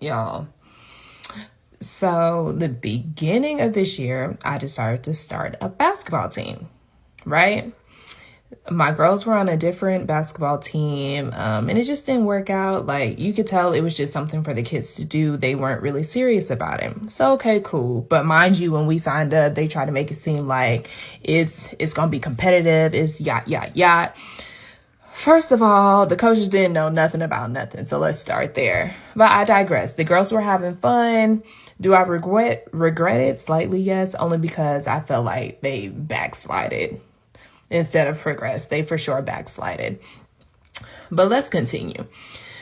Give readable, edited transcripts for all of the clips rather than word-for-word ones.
y'all. So the beginning of this year, I decided to start a basketball team, right? My girls were on a different basketball team, and it just didn't work out. Like, you could tell it was just something for the kids to do. They weren't really serious about it. So, okay, cool. But mind you, when we signed up, they tried to make it seem like it's going to be competitive. It's yacht. First of all, the coaches didn't know nothing about nothing. So let's start there. But I digress. The girls were having fun. Do I regret it? Slightly, yes. Only because I felt like they backslided instead of progressed. They for sure backslided. But let's continue.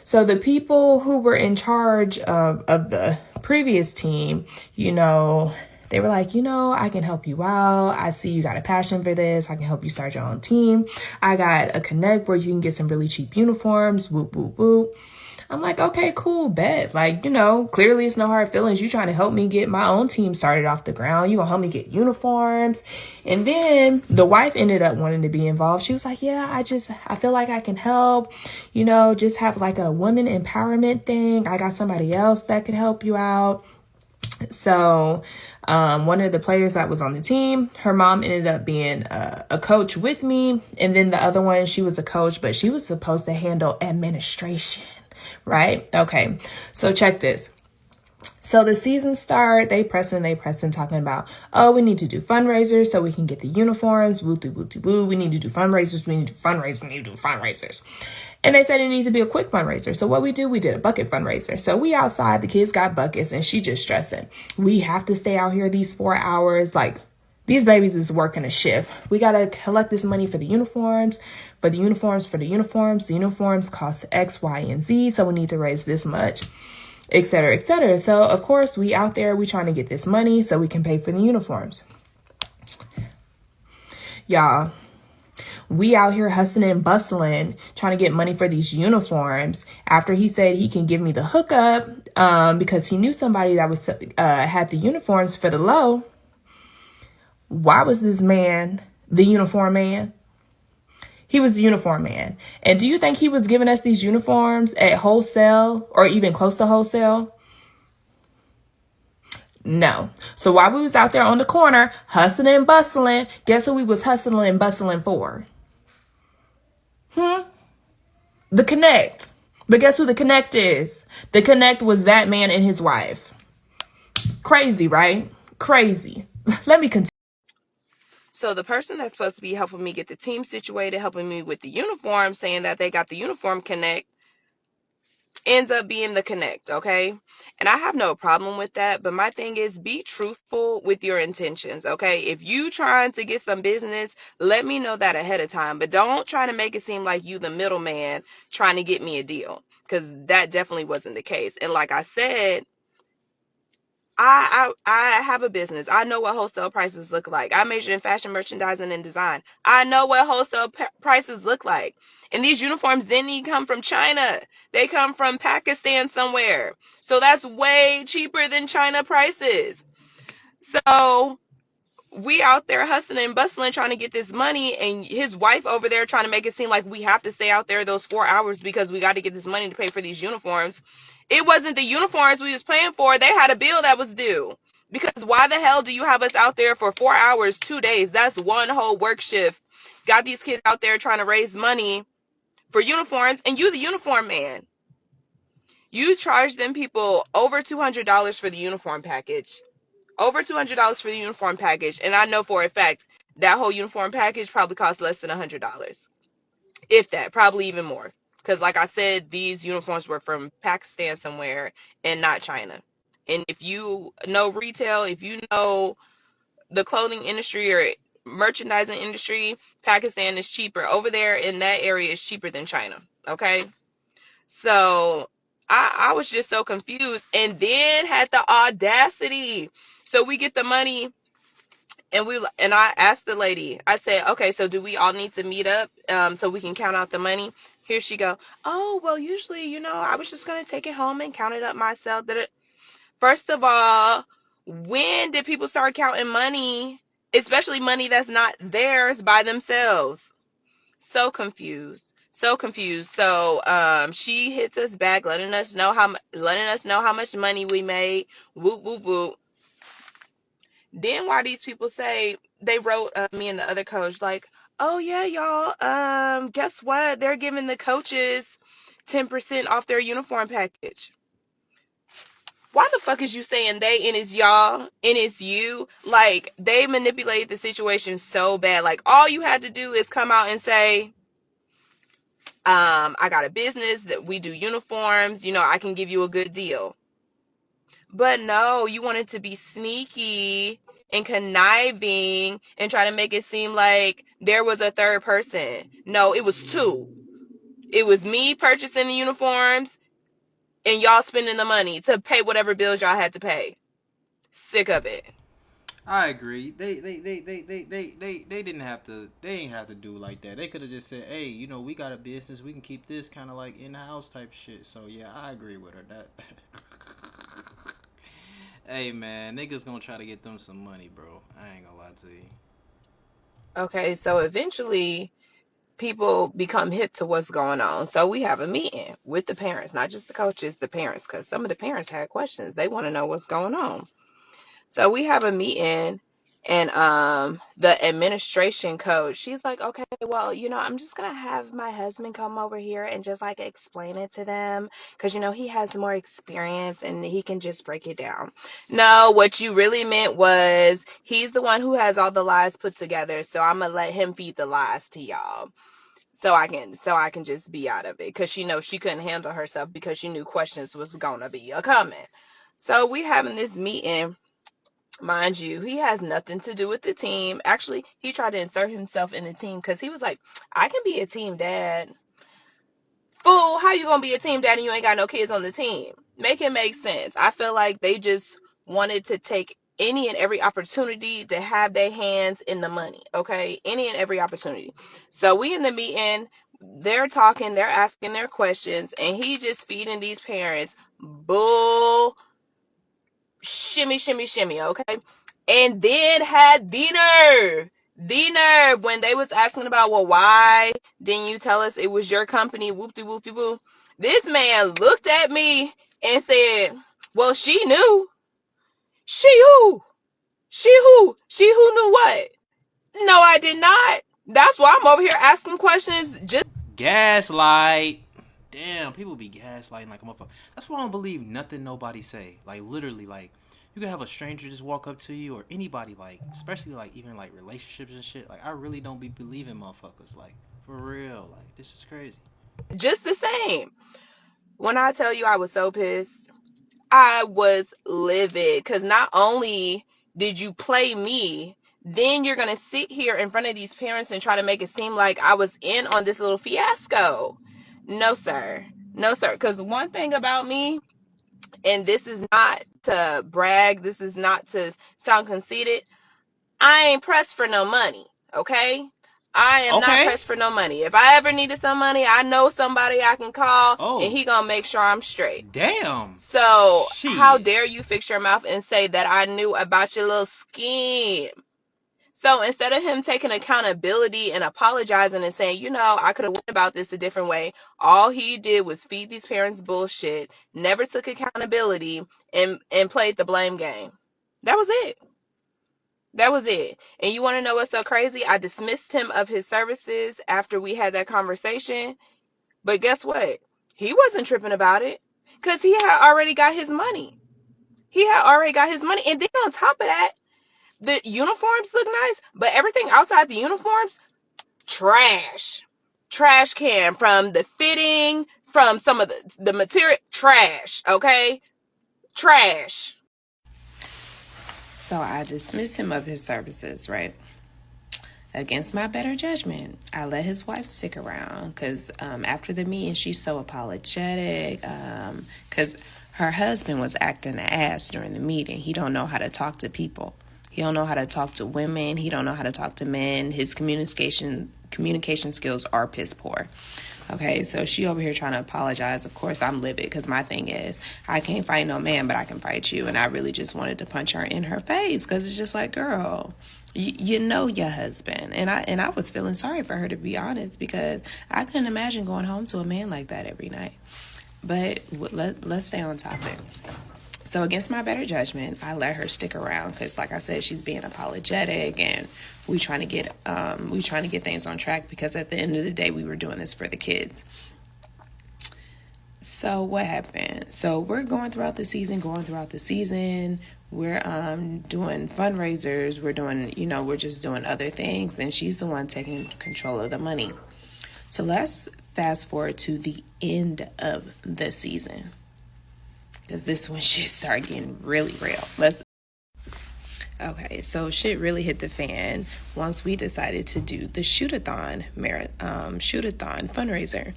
So the people who were in charge of the previous team, they were like, I can help you out. I see you got a passion for this. I can help you start your own team. I got a connect where you can get some really cheap uniforms. Whoop, whoop, whoop. I'm like, okay, cool, bet. Like, clearly it's no hard feelings. You trying to help me get my own team started off the ground. You gonna help me get uniforms. And then the wife ended up wanting to be involved. She was like, yeah, I feel like I can help, just have like a women empowerment thing. I got somebody else that could help you out. So one of the players that was on the team, her mom ended up being a coach with me. And then the other one, she was a coach, but she was supposed to handle administration, right? Okay, so check this. So the season start, they pressing, talking about, oh, we need to do fundraisers so we can get the uniforms. Woo. We need to do fundraisers. And they said it needs to be a quick fundraiser. So what we did a bucket fundraiser. So we outside, the kids got buckets, and she just stressing. We have to stay out here these 4 hours. Like, these babies is working a shift. We got to collect this money for the uniforms. The uniforms cost X, Y, and Z. So we need to raise this much, et cetera, et cetera. So of course we out there, we trying to get this money so we can pay for the uniforms. Y'all, we out here hustling and bustling, trying to get money for these uniforms after he said he can give me the hookup because he knew somebody that was had the uniforms for the low. Why was this man the uniform man? He was the uniform man. And do you think he was giving us these uniforms at wholesale or even close to wholesale? No. So while we was out there on the corner hustling and bustling, guess who we was hustling and bustling for? The Connect. But guess who the Connect is? The Connect was that man and his wife. Crazy, right? Crazy. Let me continue. So the person that's supposed to be helping me get the team situated, helping me with the uniform, saying that they got the uniform Connect, ends up being the Connect, okay? And I have no problem with that, but my thing is be truthful with your intentions, okay? If you trying to get some business, let me know that ahead of time, but don't try to make it seem like you the middleman trying to get me a deal, because that definitely wasn't the case. And like I said, I have a business. I know what wholesale prices look like. I majored in fashion merchandising and design. I know what wholesale prices look like. And these uniforms didn't even come from China. They come from Pakistan somewhere. So that's way cheaper than China prices. So we out there hustling and bustling trying to get this money, and his wife over there trying to make it seem like we have to stay out there those 4 hours because we got to get this money to pay for these uniforms. It wasn't the uniforms we was paying for. They had a bill that was due. Because why the hell do you have us out there for 4 hours, 2 days? That's one whole work shift. Got these kids out there trying to raise money for uniforms, and you the uniform man. You charge them people over $200 for the uniform package. Over $200 for the uniform package. And I know for a fact that whole uniform package probably costs less than $100. If that, probably even more. Because like I said, these uniforms were from Pakistan somewhere and not China. And if you know retail, if you know the clothing industry or merchandising industry, Pakistan is cheaper. Over there in that area is cheaper than China. Okay? So I was just so confused, and then had the audacity. So we get the money, and I asked the lady, I said, okay, so do we all need to meet up so we can count out the money? Here she go, oh, well, usually, I was just going to take it home and count it up myself. First of all, when did people start counting money, especially money that's not theirs, by themselves? So confused. So confused. So she hits us back, letting us know how much money we made. Whoop whoop whoop. Then why these people say they wrote me and the other coach like, oh yeah, y'all. Guess what? They're giving the coaches 10% off their uniform package. Why the fuck is you saying they and it's y'all and it's you? Like, they manipulated the situation so bad. Like, all you had to do is come out and say, I got a business that we do uniforms, I can give you a good deal. But no, you wanted to be sneaky and conniving and try to make it seem like there was a third person. No, it was two. It was me purchasing the uniforms and y'all spending the money to pay whatever bills y'all had to pay. Sick of it. I agree. They didn't have to. They ain't have to do like that. They could have just said, "Hey, we got a business. We can keep this kind of like in house type shit." So yeah, I agree with her. That. Hey man, niggas gonna try to get them some money, bro. I ain't gonna lie to you. Okay, so eventually people become hip to what's going on. So we have a meeting with the parents, not just the coaches, the parents, because some of the parents had questions. They want to know what's going on. So we have a meeting, and the administration coach, she's like, okay, well, I'm just gonna have my husband come over here and just like explain it to them because he has more experience and he can just break it down. No, what you really meant was he's the one who has all the lies put together, so I'm gonna let him feed the lies to y'all. So I can just be out of it because she couldn't handle herself because she knew questions was gonna be a coming. So we having this meeting. Mind you, he has nothing to do with the team. Actually, he tried to insert himself in the team because he was like, I can be a team dad. Fool, how you gonna be a team dad and you ain't got no kids on the team? Make it make sense. I feel like they just wanted to take any and every opportunity to have their hands in the money. Okay, any and every opportunity. So we in the meeting, they're talking, they're asking their questions, and he just feeding these parents bull shimmy, shimmy, shimmy, okay? And then had the nerve when they was asking about, well, why didn't you tell us it was your company? Whoop de whoop de whoop. This man looked at me and said, well, she knew. She who? She who knew what? No, I did not. That's why I'm over here asking questions. Just Gaslight. Damn, people be gaslighting like a motherfucker. That's why I don't believe nothing nobody say. Like literally, like you can have a stranger just walk up to you or anybody, like especially like even like relationships and shit. Like I really don't be believing motherfuckers. Like for real. Like this is crazy. just the same. When I tell you I was so pissed, I was livid because not only did you play me, then you're going to sit here in front of these parents and try to make it seem like I was in on this little fiasco. No, sir. No, sir. Because one thing about me, and this is not to brag, this is not to sound conceited, I ain't pressed for no money, okay? I am not Okay. pressed for no money. If I ever needed some money, I know somebody I can call, and Oh, he gonna make sure I'm straight. damn. So how Shit. dare you fix your mouth and say that I knew about your little scheme? So instead of him taking accountability and apologizing and saying, I could have went about this a different way, all he did was feed these parents bullshit, never took accountability, and played the blame game. That was it. That was it. And you want to know what's so crazy? I dismissed him of his services after we had that conversation. But guess what? He wasn't tripping about it because he had already got his money. He had already got his money. And then on top of that, the uniforms look nice, but everything outside the uniforms, trash. Trash can, from the fitting, from some of the material, trash, okay? Trash. So I dismissed him of his services, right? Against my better judgment, I let his wife stick around because after the meeting, she's so apologetic because her husband was acting an ass during the meeting. He don't know how to talk to people. He don't know how to talk to women. He don't know how to talk to men. His communication skills are piss poor. Okay, so she over here trying to apologize. Of course, I'm livid because my thing is I can't fight no man, but I can fight you. And I really just wanted to punch her in her face because it's just like, girl, You know your husband, and I was feeling sorry for her, to be honest, because I couldn't imagine going home to a man like that every night. But let's stay on topic. So against my better judgment, I let her stick around because, like I said, she's being apologetic, and we trying to get things on track, because at the end of the day, we were doing this for the kids. So what happened? So we're going throughout the season. We're doing fundraisers. We're doing, we're just doing other things, and she's the one taking control of the money. So let's fast forward to the end of the season, because this one shit started getting really real. Okay, so shit really hit the fan once we decided to do the shoot-a-thon fundraiser.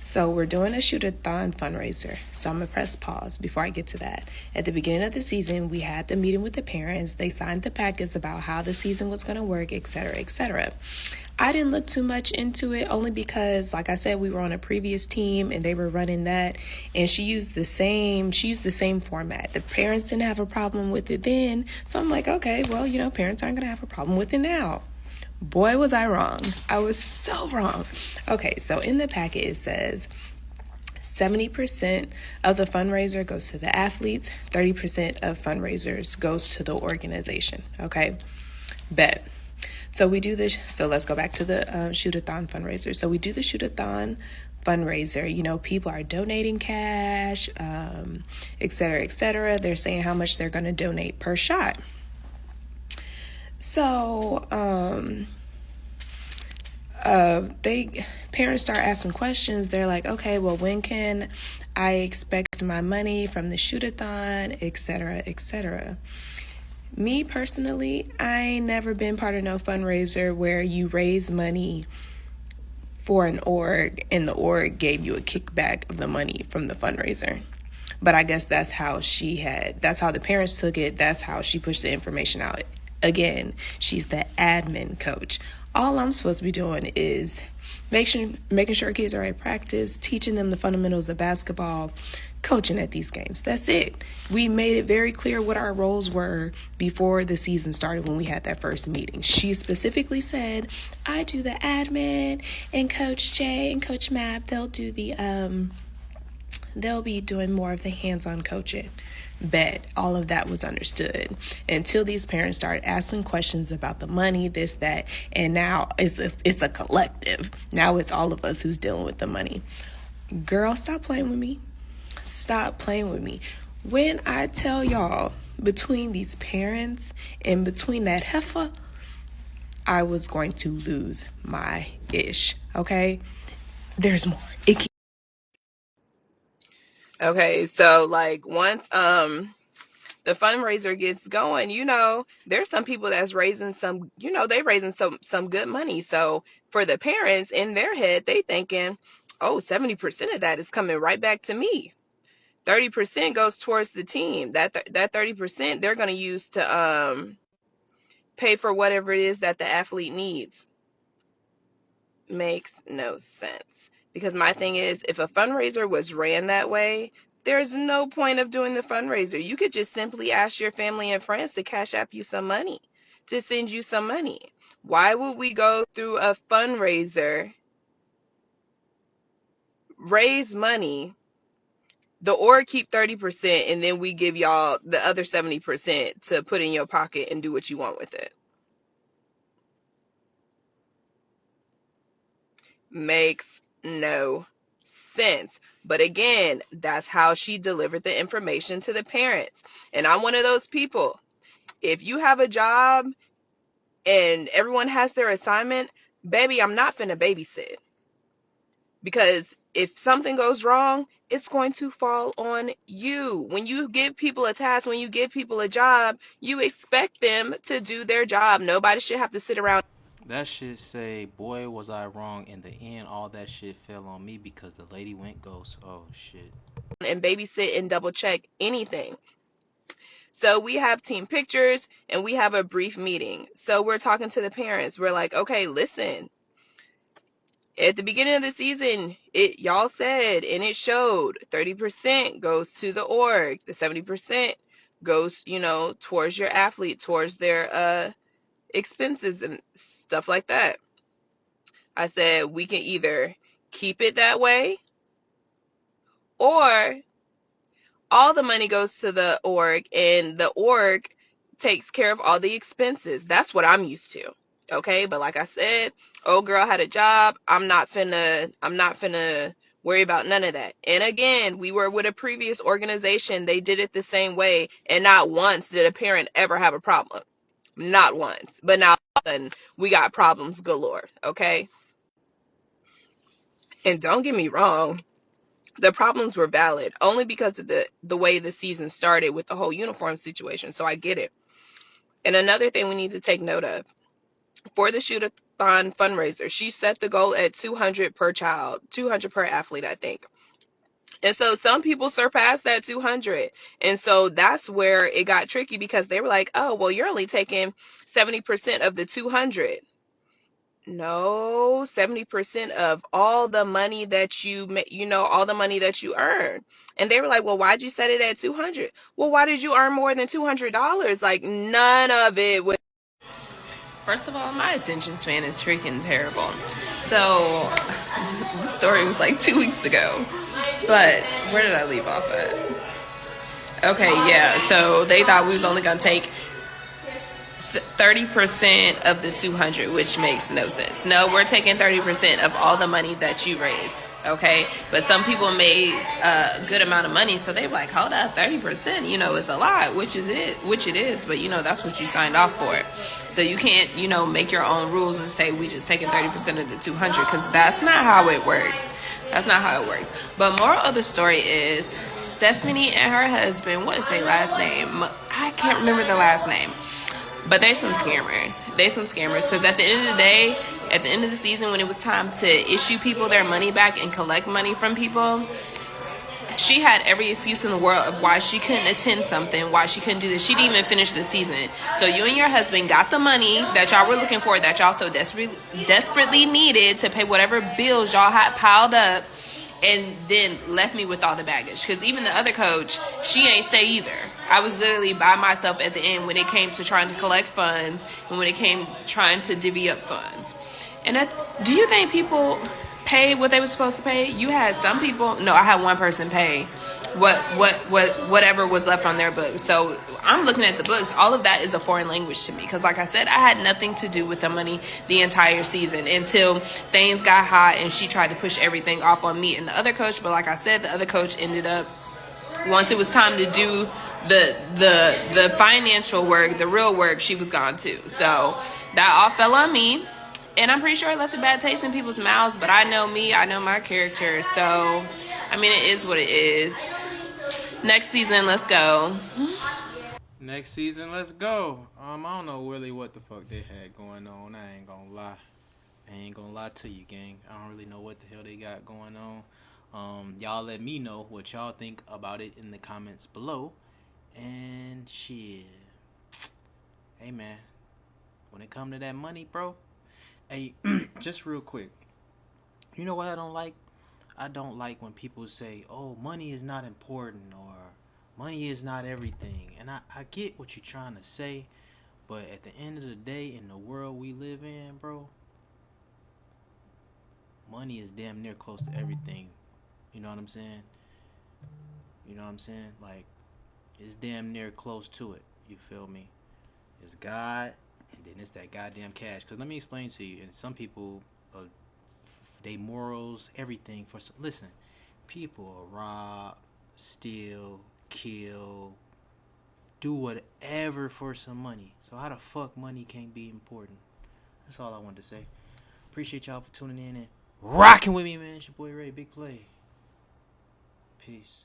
So we're doing a shoot-a-thon fundraiser. So I'm going to press pause before I get to that. At the beginning of the season, we had the meeting with the parents. They signed the packets about how the season was going to work, etc., etc. I didn't look too much into it, only because, like I said, we were on a previous team and they were running that, and she used the same format. The parents didn't have a problem with it then, so I'm like, okay, well, parents aren't going to have a problem with it now. Boy, was I wrong. I was so wrong. Okay, so in the packet it says 70% of the fundraiser goes to the athletes, 30% of fundraisers goes to the organization. Okay, bet. So we do this. So let's go back to the shoot-a-thon fundraiser. So we do the shoot-a-thon fundraiser. People are donating cash, et cetera, et cetera. They're saying how much they're going to donate per shot. So parents start asking questions. They're like, okay, well, when can I expect my money from the shoot-a-thon, et cetera, et cetera. Me personally, I ain't never been part of no fundraiser where you raise money for an org and the org gave you a kickback of the money from the fundraiser. But I guess that's how the parents took it. That's how she pushed the information out. Again, she's the admin coach. All I'm supposed to be doing is making sure kids are at practice, teaching them the fundamentals of basketball, coaching at these games. That's it. We made it very clear what our roles were before the season started when we had that first meeting. She specifically said, I do the admin, and Coach Jay and Coach Matt, they'll be doing more of the hands-on coaching. Bet all of that was understood until these parents started asking questions about the money, this, that, and now it's a collective. Now it's all of us who's dealing with the money. Girl, stop playing with me. Stop playing with me. When I tell y'all, between these parents and between that heifer, I was going to lose my ish. Okay, there's more. Okay, so like once the fundraiser gets going, there's some people that's raising some, they raising some good money. So for the parents in their head, they thinking, oh, 70% of that is coming right back to me. 30% goes towards the team. That 30% they're going to use to pay for whatever it is that the athlete needs. Makes no sense. Because my thing is, if a fundraiser was ran that way, there's no point of doing the fundraiser. You could just simply ask your family and friends to cash app you some money, to send you some money. Why would we go through a fundraiser, raise money, the org keep 30%, and then we give y'all the other 70% to put in your pocket and do what you want with it? Makes no sense. But again, that's how she delivered the information to the parents. And I'm one of those people. If you have a job and everyone has their assignment, baby, I'm not finna babysit. Because if something goes wrong, it's going to fall on you. When you give people a task, when you give people a job, you expect them to do their job. Nobody should have to sit around. That shit say, boy, was I wrong. In the end, all that shit fell on me because the lady went ghost. Oh, shit. And babysit and double check anything. So we have team pictures and we have a brief meeting. So we're talking to the parents. We're like, okay, listen, at the beginning of the season, y'all said, and it showed 30% goes to the org. The 70% goes, towards your athlete, towards their expenses and stuff like that. I said we can either keep it that way, or all the money goes to the org and the org takes care of all the expenses. That's what I'm used to. Okay, but like I said, old girl had a job. I'm not finna worry about none of that. And again, we were with a previous organization. They did it the same way, and not once did a parent ever have a problem. Not once. But now all of a sudden, we got problems galore. Okay, and don't get me wrong, the problems were valid only because of the way the season started with the whole uniform situation. So I get it. And another thing we need to take note of, for the shoot-a-thon fundraiser, she set the goal at 200 per child, 200 per athlete, I think. And so some people surpassed that 200. And so that's where it got tricky, because they were like, oh, well, you're only taking 70% of the 200. No, 70% of all the money that all the money that you earn. And they were like, well, why'd you set it at 200? Well, why did you earn more than $200? Like, none of it was. First of all, my attention span is freaking terrible. So, the story was like 2 weeks ago. But, where did I leave off at? Okay, yeah. So, they thought we was only going to take 30% of the 200, which makes no sense. No, we're taking 30% of all the money that you raise. Okay, but some people made a good amount of money, so they were like, hold up, 30%, is a lot, which it is, but that's what you signed off for. So you can't, make your own rules and say we just taking 30% of the 200, because that's not how it works. That's not how it works. But moral of the story is, Stephanie and her husband, what is their last name? I can't remember the last name. But they some scammers. Because at the end of the day, at the end of the season, when it was time to issue people their money back and collect money from people, she had every excuse in the world of why she couldn't attend something, why she couldn't do this. She didn't even finish the season. So you and your husband got the money that y'all were looking for, that y'all so desperately needed to pay whatever bills y'all had piled up, and then left me with all the baggage. Because even the other coach, she ain't stay either. I was literally by myself at the end when it came to trying to collect funds and when it came trying to divvy up funds. And do you think people paid what they were supposed to pay? You had some people. No, I had one person pay whatever was left on their books. So I'm looking at the books. All of that is a foreign language to me, because like I said, I had nothing to do with the money the entire season until things got hot and she tried to push everything off on me and the other coach. But like I said, the other coach ended up, once it was time to do the financial work, the real work, she was gone too. So that all fell on me. And I'm pretty sure I left a bad taste in people's mouths, but I know me, I know my character. So, I mean, it is what it is. Next season, let's go. Next season, let's go. I don't know really what the fuck they had going on. I ain't gonna lie to you, gang. I don't really know what the hell they got going on. Y'all let me know what y'all think about it in the comments below. And shit. Hey, man. When it come to that money, bro. Hey, just real quick. You know what I don't like? I don't like when people say, oh, money is not important, or money is not everything. And I get what you're trying to say, but at the end of the day, in the world we live in, bro, money is damn near close to everything. You know what I'm saying? Like, it's damn near close to it. You feel me? It's God, and then it's that goddamn cash. Because let me explain to you, and some people, they morals, everything for some. Listen, people rob, steal, kill, do whatever for some money. So how the fuck money can't be important? That's all I wanted to say. Appreciate y'all for tuning in and rocking with me, man. It's your boy Ray, Big Play. Peace.